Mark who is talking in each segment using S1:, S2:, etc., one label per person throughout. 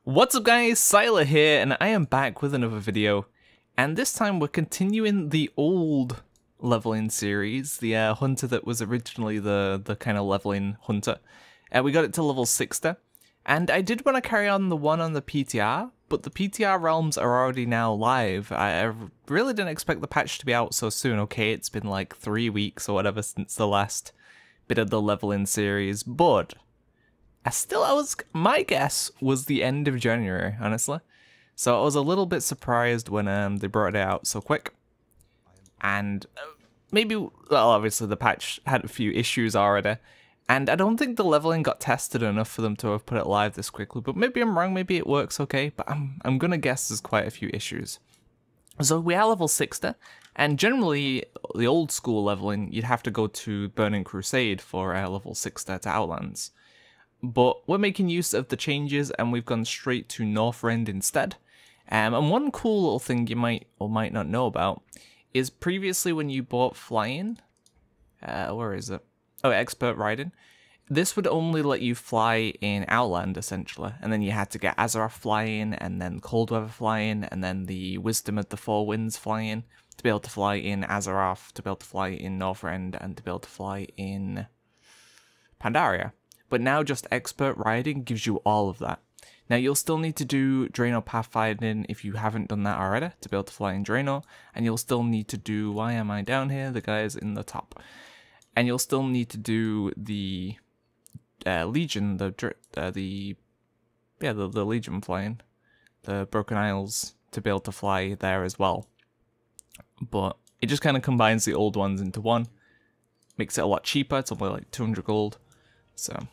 S1: What's up guys, Syiler here, and I am back with another video, and this time we're continuing the old leveling series, the hunter that was originally the kind of leveling hunter. We got it to level 60, and I did want to carry on the one on the PTR, but the PTR realms are already now live. I really didn't expect the patch to be out so soon. Okay, it's been like 3 weeks or whatever since the last bit of the leveling series, but my guess was the end of January, honestly. So I was a little bit surprised when they brought it out so quick. And maybe, well, obviously the patch had a few issues already. And I don't think the leveling got tested enough for them to have put it live this quickly. But maybe I'm wrong, maybe it works okay. But I'm gonna guess there's quite a few issues. So we are level 60. And generally, the old school leveling, you'd have to go to Burning Crusade for level 60 to Outlands. But we're making use of the changes and we've gone straight to Northrend instead. And one cool little thing you might or might not know about is previously when you bought flying, where is it? Oh, expert riding. This would only let you fly in Outland essentially, and then you had to get Azeroth flying, and then Cold Weather flying, and then the Wisdom of the Four Winds flying to be able to fly in Azeroth, to be able to fly in Northrend, and to be able to fly in Pandaria. But now just expert riding gives you all of that. Now you'll still need to do Draenor pathfinding if you haven't done that already to be able to fly in Draenor, and you'll still need to do, why am I down here? The guy's in the top. And you'll still need to do the Legion, the Legion flying, the Broken Isles, to be able to fly there as well. But it just kind of combines the old ones into one, makes it a lot cheaper. It's only like 200 gold. So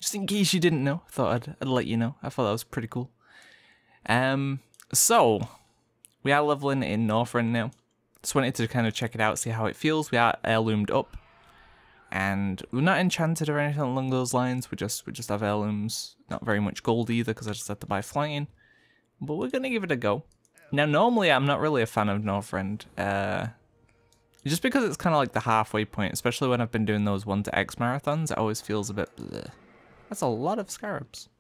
S1: just in case you didn't know, I thought I'd let you know. I thought that was pretty cool. So we are leveling in Northrend now. Just wanted to kind of check it out, see how it feels. We are heirloomed up, and we're not enchanted or anything along those lines. We just have heirlooms. Not very much gold either, because I just had to buy flying. But we're gonna give it a go. Now, normally I'm not really a fan of Northrend, just because it's kind of like the halfway point, especially when I've been doing those 1 to X marathons. It always feels a bit bleh. That's a lot of scarabs.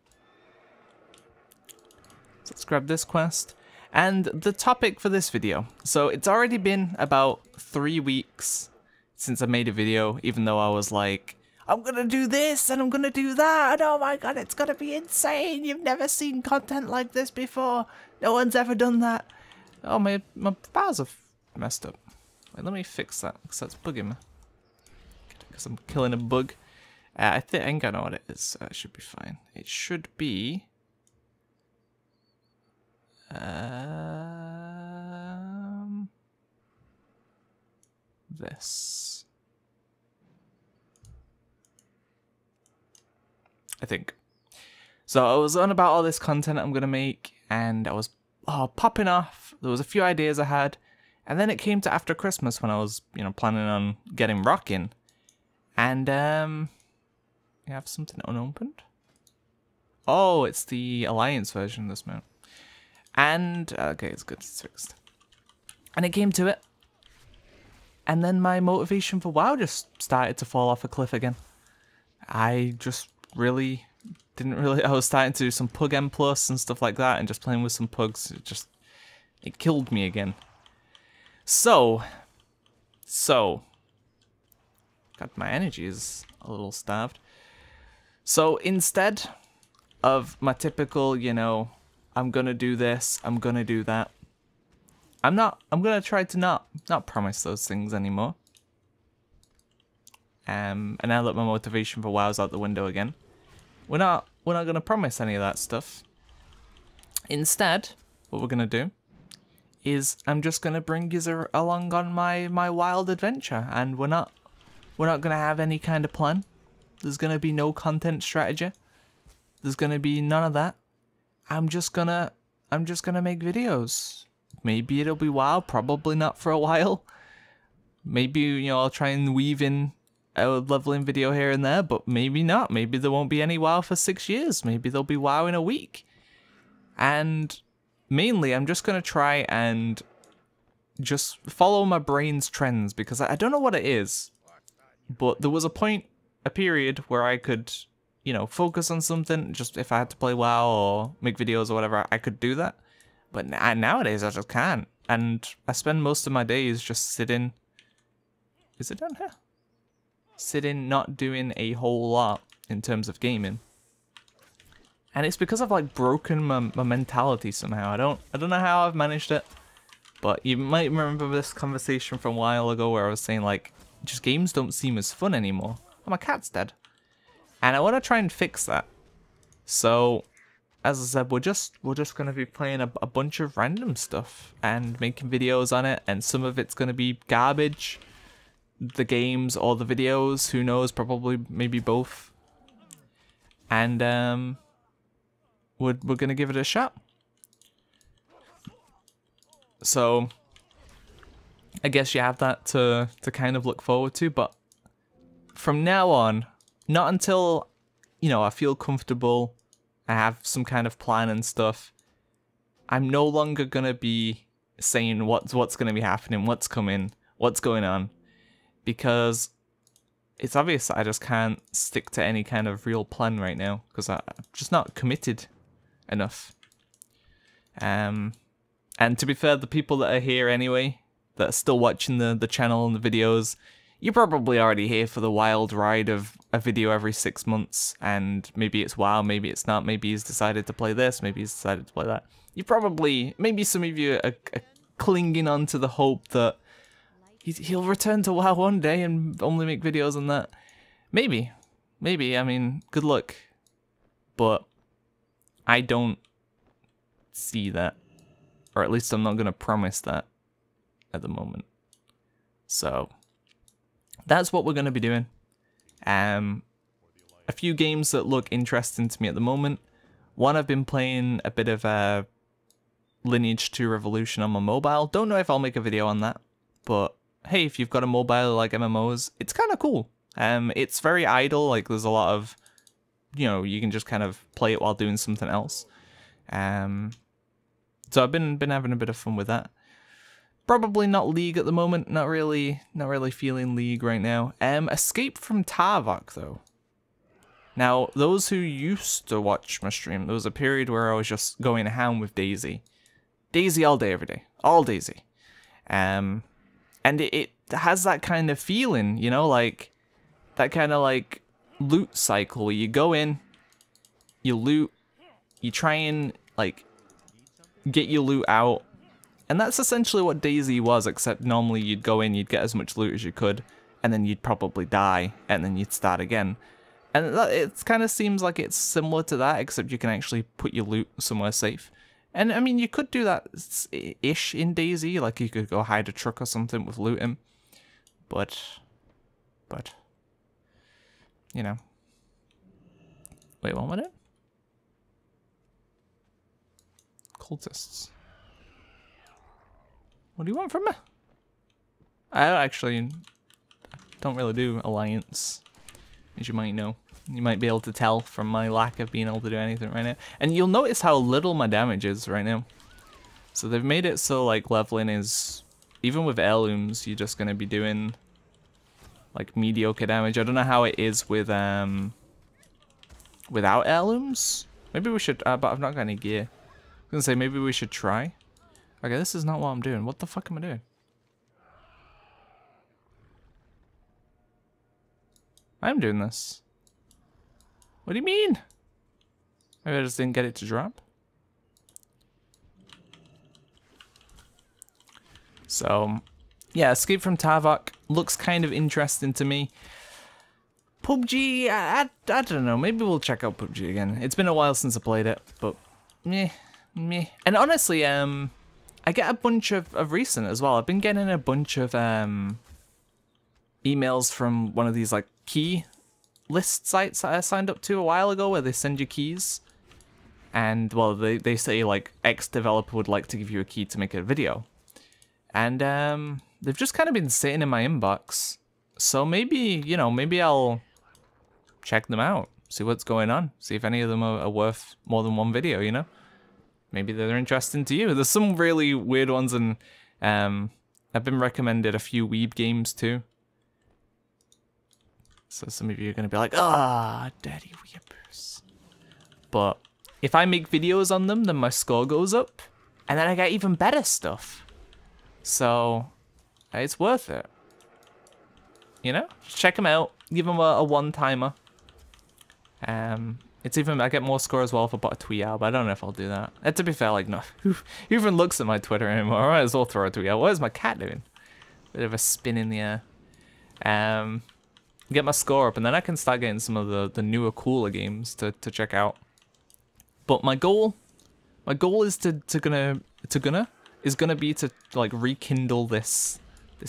S1: So let's grab this quest. And the topic for this video. So it's already been about 3 weeks since I made a video, even though I was like, I'm gonna do this and I'm gonna do that, and oh my god, it's gonna be insane. You've never seen content like this before. No one's ever done that. Oh, my bars are messed up. Wait, let me fix that, because that's bugging me. Because I'm killing a bug. I think I know what it is. It should be fine. It should be this. I think. So I was on about all this content I'm gonna make, and I was popping off. There was a few ideas I had, and then it came to after Christmas when I was, planning on getting rocking, and you have something unopened? Oh, it's the Alliance version of this mount. And, okay, it's good, it's fixed. And it came to it. And then my motivation for WoW just started to fall off a cliff again. I just I was starting to do some Pug M Plus and stuff like that, and just playing with some pugs, it killed me again. So, God, my energy is a little starved. So instead of my typical, I'm gonna do this, I'm gonna do that, I'm gonna try to not promise those things anymore. And now that my motivation for WoW's out the window again, we're not gonna promise any of that stuff. Instead, what we're gonna do is I'm just gonna bring you along on my wild adventure, and we're not gonna have any kind of plan. There's gonna be no content strategy. There's gonna be none of that. I'm just gonna make videos. Maybe it'll be WoW, probably not for a while. Maybe, I'll try and weave in a leveling video here and there, but maybe not. Maybe there won't be any WoW for 6 years. Maybe there'll be WoW in a week. And mainly, I'm just gonna try and just follow my brain's trends, because I don't know what it is, but there was a period where I could you know, focus on something, just if I had to play WoW or make videos or whatever, I could do that. But nowadays I just can't. And I spend most of my days just sitting. Is it down here? Sitting, not doing a whole lot in terms of gaming. And it's because I've like broken my mentality somehow. I don't know how I've managed it. But you might remember this conversation from a while ago where I was saying like, just games don't seem as fun anymore. Oh, my cat's dead. And I want to try and fix that. So, as I said, we're just gonna be playing a bunch of random stuff and making videos on it, and some of it's gonna be garbage. The games or the videos, who knows, probably maybe both. And we're gonna give it a shot. So I guess you have that to kind of look forward to, but from now on, not until, you know, I feel comfortable, I have some kind of plan and stuff, I'm no longer gonna be saying what's gonna be happening, what's coming, what's going on, because it's obvious that I just can't stick to any kind of real plan right now, because I'm just not committed enough. And to be fair, the people that are here anyway, that are still watching the channel and the videos, you're probably already here for the wild ride of a video every 6 months, and maybe it's WoW, maybe it's not, maybe he's decided to play this, maybe he's decided to play that. You probably, maybe some of you are clinging on to the hope that he'll return to WoW one day and only make videos on that. Maybe, I mean, good luck. But I don't see that. Or at least I'm not going to promise that at the moment. So that's what we're going to be doing. A few games that look interesting to me at the moment. One, I've been playing a bit of Lineage 2 Revolution on my mobile. Don't know if I'll make a video on that. But hey, if you've got a mobile like MMOs, it's kind of cool. It's very idle. Like there's a lot of, you know, you can just kind of play it while doing something else. So I've been having a bit of fun with that. Probably not League at the moment. Not really feeling League right now. Escape from Tarkov though. Now, those who used to watch my stream, there was a period where I was just going ham with Daisy. Daisy all day, every day. All Daisy. And it has that kind of feeling, you know, like that kind of like loot cycle where you go in, you loot, you try and like get your loot out, and that's essentially what Daisy was, except normally you'd go in, you'd get as much loot as you could, and then you'd probably die, and then you'd start again. And it kind of seems like it's similar to that, except you can actually put your loot somewhere safe. And I mean, you could do that ish in Daisy, like you could go hide a truck or something with looting, but you know. Wait, what was it? Cultists. What do you want from me? I actually don't really do Alliance, as you might know. You might be able to tell from my lack of being able to do anything right now. And you'll notice how little my damage is right now. So they've made it so like leveling is, even with heirlooms, you're just going to be doing like mediocre damage. I don't know how it is with without heirlooms. Maybe we should, but I've not got any gear. I was gonna say, maybe we should try. Okay, this is not what I'm doing. What the fuck am I doing? I'm doing this. What do you mean? Maybe I just didn't get it to drop. So, yeah, Escape from Tarkov looks kind of interesting to me. PUBG, I don't know. Maybe we'll check out PUBG again. It's been a while since I played it, but meh. And honestly, I get a bunch of recent as well. I've been getting a bunch of emails from one of these like key list sites that I signed up to a while ago, where they send you keys, and well, they say like X developer would like to give you a key to make a video, and they've just kind of been sitting in my inbox. So maybe, you know, maybe I'll check them out, see what's going on, see if any of them are worth more than one video, you know. Maybe they're interesting to you. There's some really weird ones, and I've been recommended a few weeb games too. So some of you are going to be like, ah, dirty weeaboos. But if I make videos on them, then my score goes up. And then I get even better stuff. So it's worth it. You know? Just check them out. Give them a one-timer. It's even, I get more score as well if I put a tweet out, but I don't know if I'll do that. And to be fair, like, no, who even looks at my Twitter anymore? I might as well throw a tweet out. What is my cat doing? Bit of a spin in the air. Get my score up, and then I can start getting some of the newer, cooler games to check out. But my goal is gonna be to like rekindle this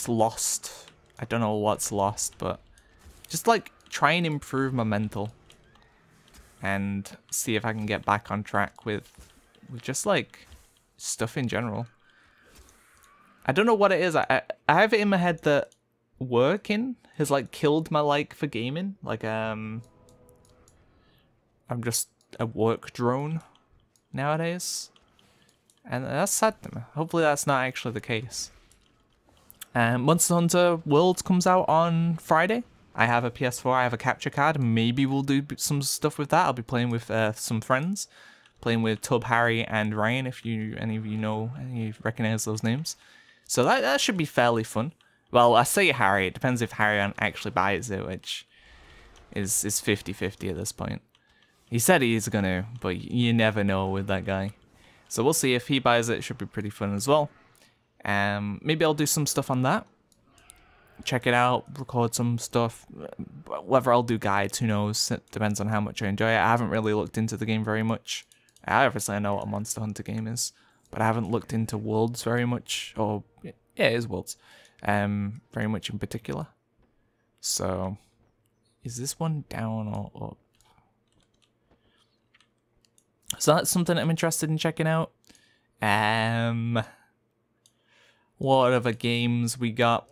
S1: lost. I don't know what's lost, but just like try and improve my mental. And see if I can get back on track with just like stuff in general. I don't know what it is. I have it in my head that working has like killed my like for gaming. Like I'm just a work drone nowadays, and that's sad to me. Hopefully that's not actually the case. Monster Hunter Worlds comes out on Friday. I have a PS4, I have a capture card. Maybe we'll do some stuff with that. I'll be playing with some friends. Playing with Tub, Harry, and Ryan, if any of you recognize those names. So that should be fairly fun. Well, I say Harry, it depends if Harry actually buys it, which is 50-50 at this point. He said he's gonna, but you never know with that guy. So we'll see if he buys it, should be pretty fun as well. Maybe I'll do some stuff on that. Check it out, record some stuff. Whether I'll do guides, who knows? It depends on how much I enjoy it. I haven't really looked into the game very much. Obviously I know what a Monster Hunter game is, but I haven't looked into Worlds very much. Or, yeah, it is Worlds. Very much in particular. So, is this one down or up? So that's something I'm interested in checking out. What other games we got?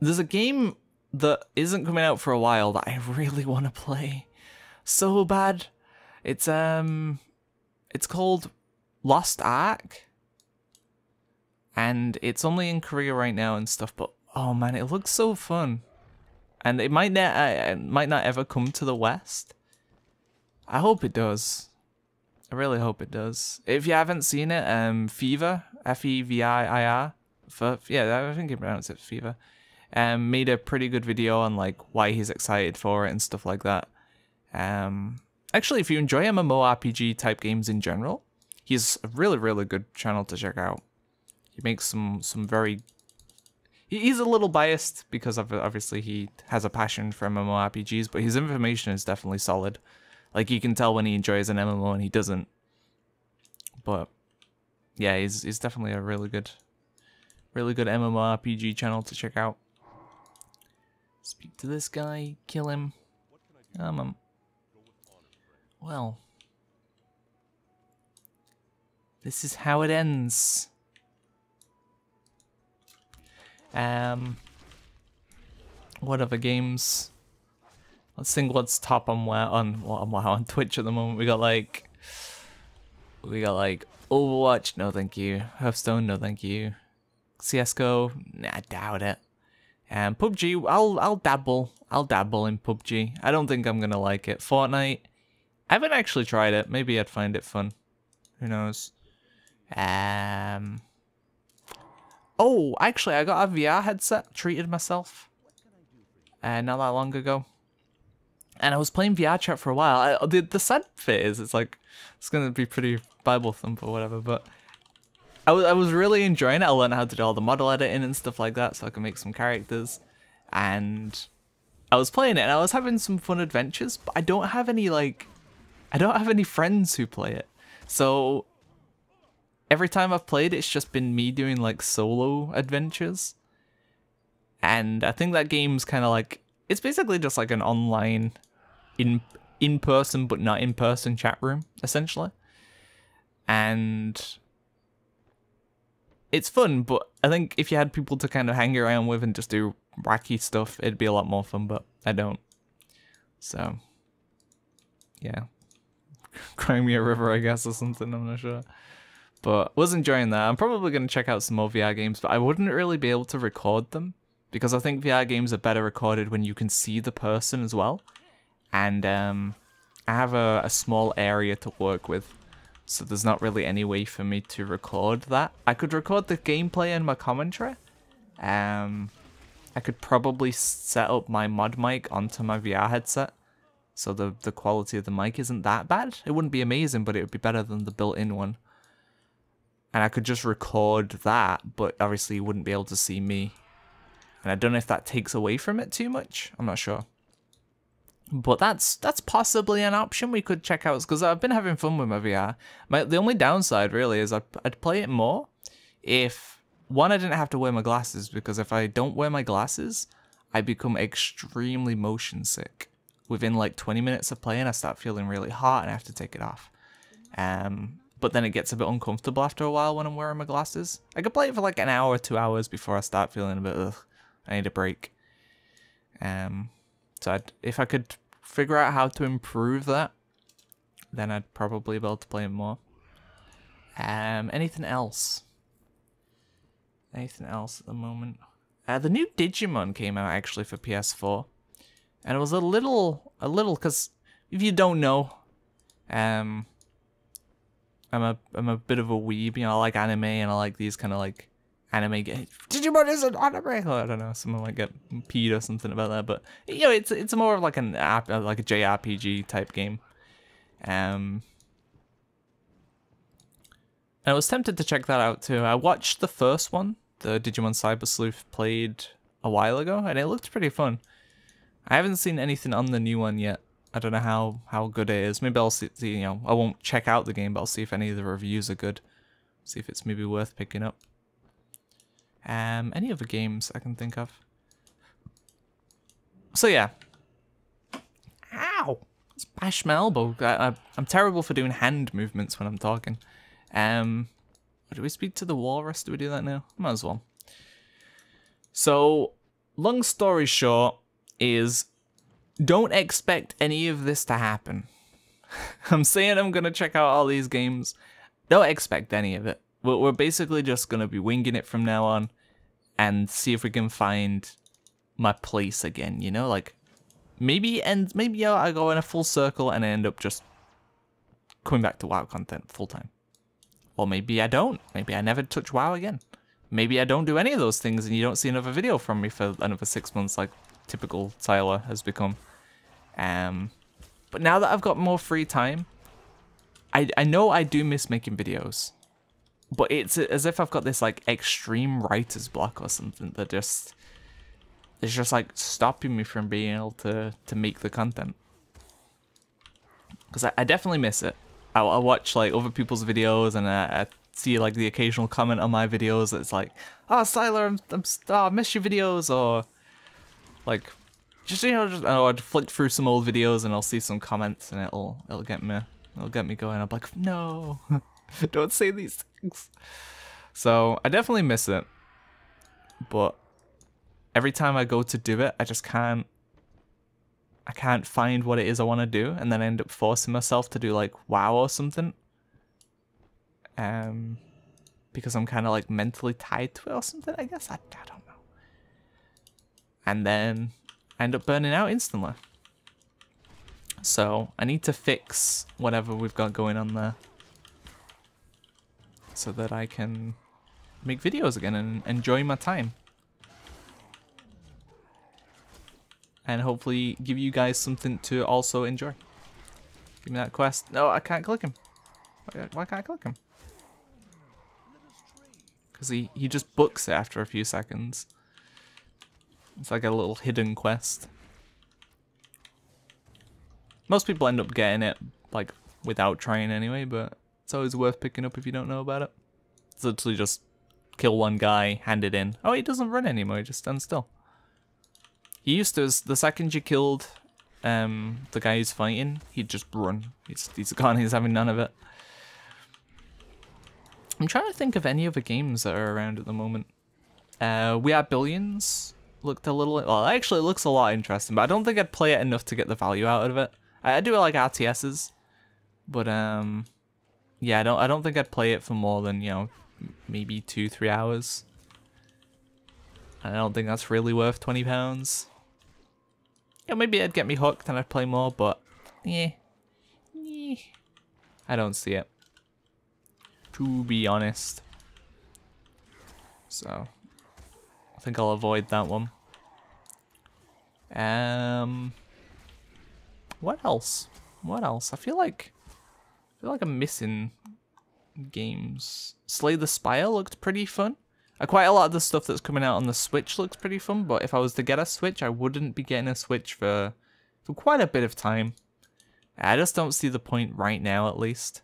S1: There's a game that isn't coming out for a while that I really want to play so bad. It's called Lost Ark, and it's only in Korea right now and stuff. But oh man, it looks so fun, and it might not ever come to the West. I hope it does. I really hope it does. If you haven't seen it, Fever, F-E-V-I-I-R, yeah, I think you pronounce it Fever. Made a pretty good video on like why he's excited for it and stuff like that. Actually, if you enjoy MMORPG type games in general, he's a really good channel to check out. He makes some very... He's a little biased because obviously he has a passion for MMORPGs, but his information is definitely solid. Like you can tell when he enjoys an MMO and he doesn't. But yeah, he's definitely a really good MMORPG channel to check out. Speak to this guy, kill him. Well, this is how it ends. What other games? Let's think what's top on Twitch at the moment. We got like Overwatch, no thank you. Hearthstone, no thank you. CS:GO, nah, I doubt it. PUBG, I'll dabble in PUBG. I don't think I'm gonna like it. Fortnite, I haven't actually tried it. Maybe I'd find it fun. Who knows? Oh, actually, I got a VR headset. Treated myself. Not that long ago. And I was playing VR chat for a while. The sad bit is, it's gonna be pretty Bible thump or whatever, but I was really enjoying it. I learned how to do all the model editing and stuff like that, so I can make some characters. And I was playing it, and I was having some fun adventures, but I don't have any friends who play it. So every time I've played, it's just been me doing like solo adventures. And I think that game's kind of like, it's basically just like an online in-person but not in-person chat room, essentially. And it's fun, but I think if you had people to kind of hang around with and just do wacky stuff, it'd be a lot more fun, but I don't. So, yeah. Cry me a river, I guess, or something, I'm not sure. But was enjoying that. I'm probably going to check out some more VR games, but I wouldn't really be able to record them because I think VR games are better recorded when you can see the person as well. And I have a small area to work with, so there's not really any way for me to record that. I could record the gameplay and my commentary. I could probably set up my mod mic onto my VR headset, so the quality of the mic isn't that bad. It wouldn't be amazing, but it would be better than the built-in one. And I could just record that, but obviously you wouldn't be able to see me. And I don't know if that takes away from it too much. I'm not sure. But that's possibly an option we could check out, because I've been having fun with my VR. The only downside really is I'd play it more if, one, I didn't have to wear my glasses, because if I don't wear my glasses, I become extremely motion sick. Within like 20 minutes of playing, I start feeling really hot and I have to take it off. But then it gets a bit uncomfortable after a while when I'm wearing my glasses. I could play it for like an hour, 2 hours before I start feeling a bit, ugh, I need a break. So if I could figure out how to improve that, then I'd probably be able to play it more. Anything else? Anything else at the moment? The new Digimon came out actually for PS4, and it was a little, because if you don't know, I'm a bit of a weeb. You know, I like anime and I like these kind of like anime games. Digimon is an anime. I don't know. Someone might get peed or something about that, but you know, it's more of like like a JRPG type game. And I was tempted to check that out too. I watched the first one, the Digimon Cyber Sleuth, played a while ago, and it looked pretty fun. I haven't seen anything on the new one yet. I don't know how good it is. Maybe I'll see, you know, I won't check out the game, but I'll see if any of the reviews are good. See if it's maybe worth picking up. Any other games I can think of? So yeah. Ow! Bash my elbow. I'm terrible for doing hand movements when I'm talking. Do we speak to the walrus? Do we do that now? Might as well. So, long story short is, don't expect any of this to happen. I'm saying I'm going to check out all these games. Don't expect any of it. We're basically just going to be winging it from now on and see if we can find my place again, you know? Like, maybe I go in a full circle and I end up just coming back to WoW content full time. Or maybe I don't. Maybe I never touch WoW again. Maybe I don't do any of those things and you don't see another video from me for another 6 months like typical Syiler has become. But now that I've got more free time, I know I do miss making videos. But it's as if I've got this like extreme writer's block or something that it's just like stopping me from being able to make the content. Because I definitely miss it. I watch like other people's videos and I see like the occasional comment on my videos that's like, "Oh, Syiler, I miss your videos," or like, just, you know, I'd flick through some old videos and I'll see some comments and it'll get me going. I'm like, no, don't say these things. So I definitely miss it, but every time I go to do it, I just can't find what it is I want to do, and then I end up forcing myself to do like WoW or something. Because I'm kind of like mentally tied to it or something, I guess. I don't know. And then I end up burning out instantly. So I need to fix whatever we've got going on there, so that I can make videos again and enjoy my time. And hopefully give you guys something to also enjoy. Give me that quest. No, I can't click him. Why can't I click him? Because he just books it after a few seconds. It's like a little hidden quest. Most people end up getting it like without trying anyway, but it's always worth picking up if you don't know about it. It's literally just kill one guy, hand it in. Oh, he doesn't run anymore, he just stands still. He used to, the second you killed the guy who's fighting, he'd just run. He's gone, he's having none of it. I'm trying to think of any other games that are around at the moment. We Are Billions looked a little, well, actually it looks a lot interesting, but I don't think I'd play it enough to get the value out of it. I do like RTSs, but yeah, I don't think I'd play it for more than, you know, maybe 2-3 hours. I don't think that's really worth £20. Yeah, maybe it'd get me hooked and I'd play more, but yeah, I don't see it, to be honest. So I think I'll avoid that one. What else? What else? I feel like I'm missing games. Slay the Spire looked pretty fun. Quite a lot of the stuff that's coming out on the Switch looks pretty fun, but if I was to get a Switch, I wouldn't be getting a Switch for quite a bit of time. I just don't see the point right now, at least.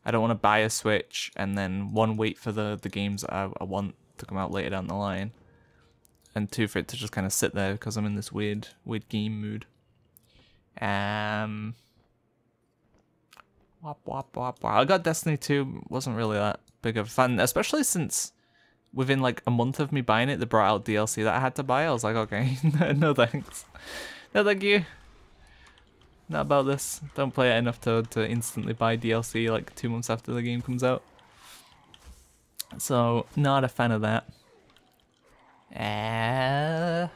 S1: I don't want to buy a Switch and then, one, wait for the games that I want to come out later down the line, and two, for it to just kind of sit there because I'm in this weird game mood. Wop, wop, wop, wop. I got Destiny 2, wasn't really that big of a fan, especially since within like a month of me buying it, they brought out DLC that I had to buy. I was like, okay, no thanks. No thank you. Not about this. Don't play it enough to instantly buy DLC like 2 months after the game comes out. So, not a fan of that. I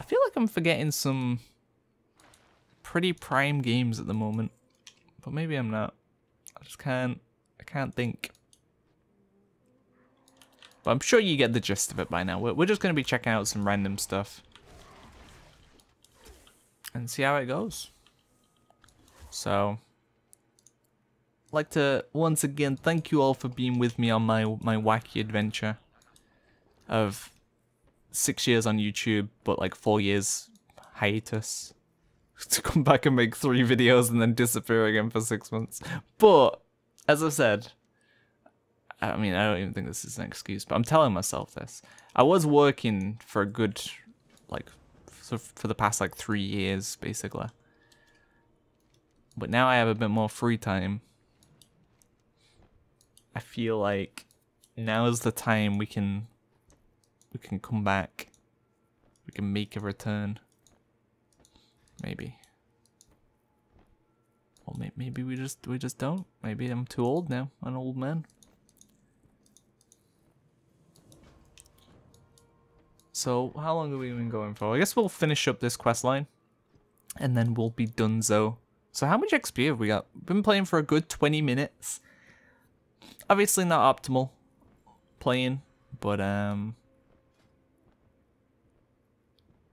S1: feel like I'm forgetting some pretty prime games at the moment, but maybe I'm not. I can't think. But I'm sure you get the gist of it by now. We're just going to be checking out some random stuff and see how it goes. So, I'd like to once again thank you all for being with me on my wacky adventure of 6 years on YouTube, but like 4 years hiatus to come back and make 3 videos and then disappear again for 6 months. But as I said, I mean, I don't even think this is an excuse, but I'm telling myself this. I was working for a good, like, for the past like 3 years basically, but now I have a bit more free time. I feel like now is the time we can come back. We can make a return. Maybe. Or maybe we just don't. Maybe I'm too old now. An old man. So how long have we been going for? I guess we'll finish up this quest line, and then we'll be donezo. So how much XP have we got? We've been playing for a good 20 minutes. Obviously not optimal playing, but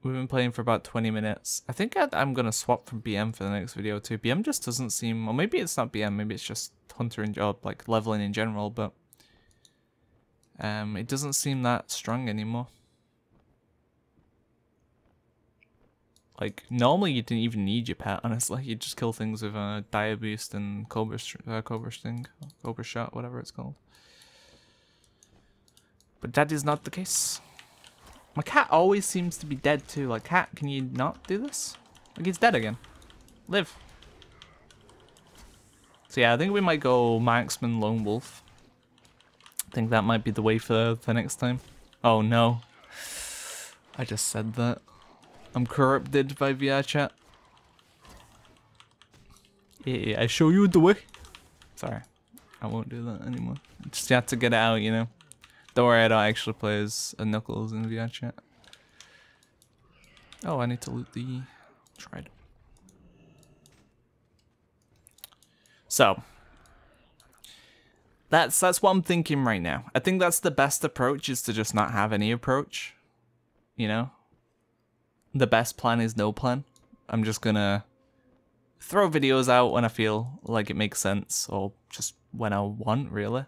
S1: we've been playing for about 20 minutes. I think I'm gonna swap from BM for the next video too. BM just doesn't seem, or maybe it's not BM, maybe it's just Hunter and Job, like leveling in general, but it doesn't seem that strong anymore. Like, normally you didn't even need your pet, honestly. You just kill things with Dire Boost and Cobra Sting, Cobra Shot, whatever it's called. But that is not the case. My cat always seems to be dead too. Like, cat, can you not do this? Like, he's dead again. Live. So yeah, I think we might go Marksman Lone Wolf. I think that might be the way for next time. Oh no. I just said that. I'm corrupted by VR chat. Yeah, I show you the way. Sorry, I won't do that anymore. Just have to get it out, you know. Don't worry, I don't actually play as a Knuckles in VR chat. Oh, I need to loot the Trident. So that's what I'm thinking right now. I think that's the best approach, is to just not have any approach. You know? The best plan is no plan. I'm just gonna throw videos out when I feel like it makes sense, or just when I want, really.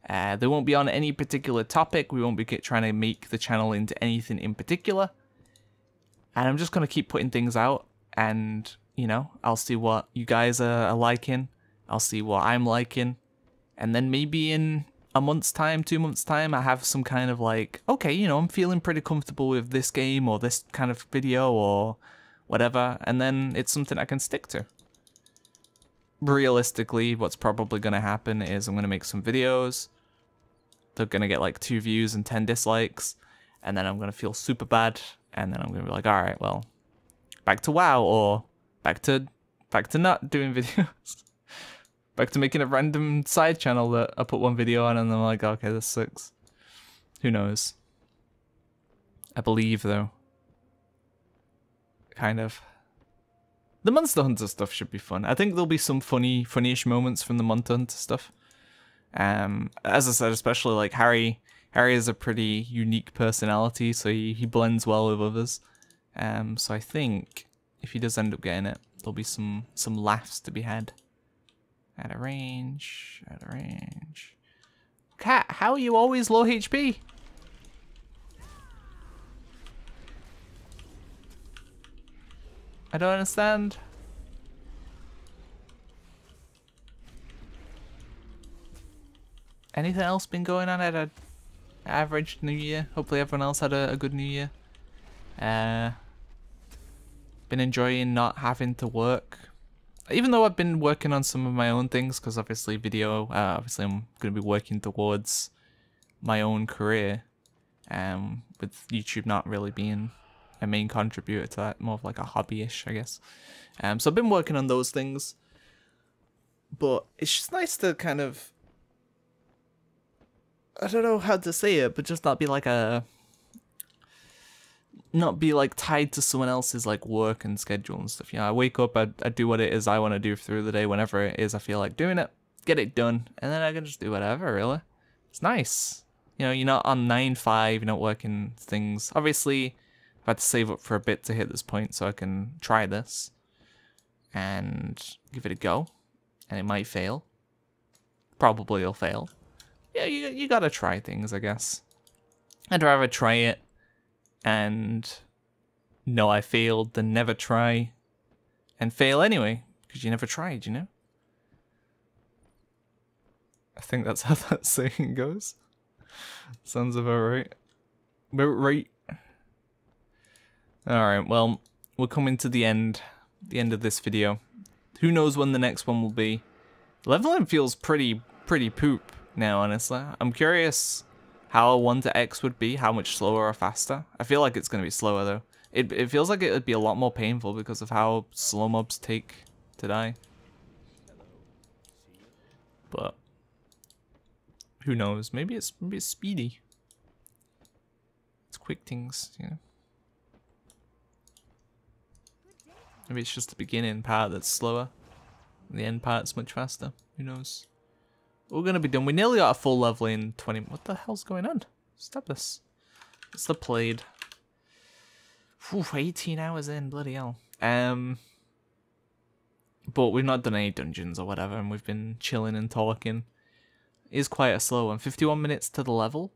S1: They won't be on any particular topic. We won't be trying to make the channel into anything in particular. And I'm just gonna keep putting things out, and, you know, I'll see what you guys are liking. I'll see what I'm liking. And then maybe in a month's time, 2 months' time, I have some kind of like, okay, you know, I'm feeling pretty comfortable with this game or this kind of video or whatever, and then it's something I can stick to. Realistically, what's probably going to happen is I'm going to make some videos. They're going to get like 2 views and 10 dislikes, and then I'm going to feel super bad, and then I'm going to be like, all right, well, back to WoW, or back to not doing videos. Back to making a random side channel that I put one video on and I'm like, okay, this sucks. Who knows? I believe, though. Kind of. The Monster Hunter stuff should be fun. I think there'll be some funny-ish moments from the Monster Hunter stuff. As I said, especially like Harry. Harry is a pretty unique personality, so he blends well with others. So I think if he does end up getting it, there'll be some laughs to be had. Out of range. Cat, how are you always low HP? I don't understand. Anything else been going on at an average New Year? Hopefully everyone else had a good New Year. Been enjoying not having to work. Even though I've been working on some of my own things, because obviously obviously I'm going to be working towards my own career. With YouTube not really being a main contributor to that, more of like a hobby-ish, I guess. So I've been working on those things. But it's just nice to kind of, I don't know how to say it, but just not be like tied to someone else's like work and schedule and stuff. You know, I wake up, I do what it is I want to do through the day, whenever it is I feel like doing it, get it done, and then I can just do whatever, really. It's nice. You know, you're not on 9-5, you're not working things. Obviously, I've had to save up for a bit to hit this point so I can try this and give it a go. And it might fail. Probably it'll fail. Yeah, you gotta try things, I guess. I'd rather try it and know I failed than never try and fail anyway, because you never tried, you know? I think that's how that saying goes. Sounds about right. Right. Alright, well, we're coming to the end of this video. Who knows when the next one will be. Leveling feels pretty poop now, honestly. I'm curious how a 1 to X would be, how much slower or faster. I feel like it's going to be slower, though. It feels like it would be a lot more painful because of how slow mobs take to die. But who knows? Maybe it's speedy. It's quick things, you know. Maybe it's just the beginning part that's slower. And the end part's much faster. Who knows? We're gonna be done. We nearly got a full level in 20. What the hell's going on? Stop this. It's the played. Whew, 18 hours in, bloody hell. But we've not done any dungeons or whatever, and we've been chilling and talking. It is quite a slow one. 51 minutes to the level.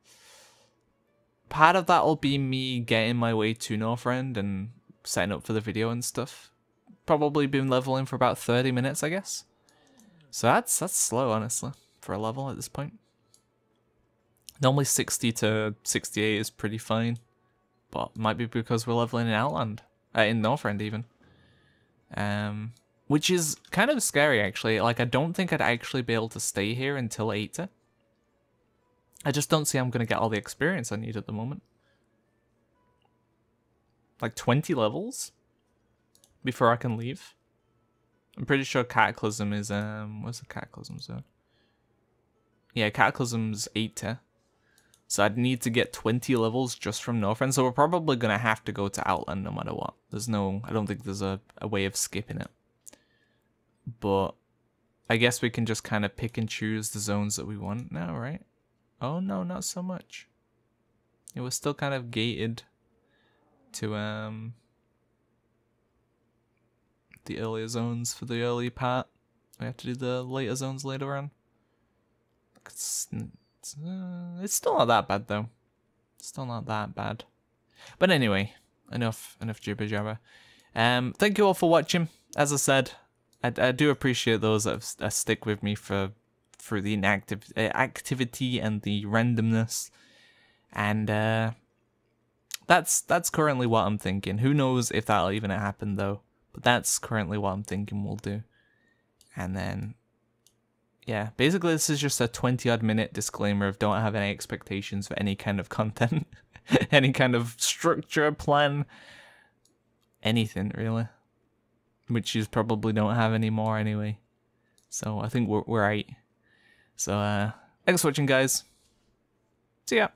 S1: Part of that will be me getting my way to Northrend and setting up for the video and stuff. Probably been leveling for about 30 minutes, I guess. So that's slow, honestly, for a level at this point. Normally 60 to 68 is pretty fine, but might be because we're leveling in Outland, in Northrend even. Which is kind of scary, actually. Like, I don't think I'd actually be able to stay here until 80. I just don't see I'm going to get all the experience I need at the moment. Like 20 levels before I can leave. I'm pretty sure Cataclysm is, what's the Cataclysm zone? Yeah, Cataclysm's 80. So I'd need to get 20 levels just from Northrend, so we're probably going to have to go to Outland no matter what. There's no, I don't think there's a way of skipping it. But I guess we can just kind of pick and choose the zones that we want now, right? Oh no, not so much. It was still kind of gated to the earlier zones for the early part. We have to do the later zones later on. It's still not that bad though. Still not that bad. But anyway, enough jibber jabber. Thank you all for watching. As I said, I do appreciate those that stick with me through the activity and the randomness, and that's currently what I'm thinking. Who knows if that'll even happen though, but that's currently what I'm thinking we'll do. And then yeah, basically this is just a 20-odd minute disclaimer of don't have any expectations for any kind of content, any kind of structure, plan, anything really. Which you probably don't have anymore anyway. So I think we're right. So thanks for watching, guys. See ya.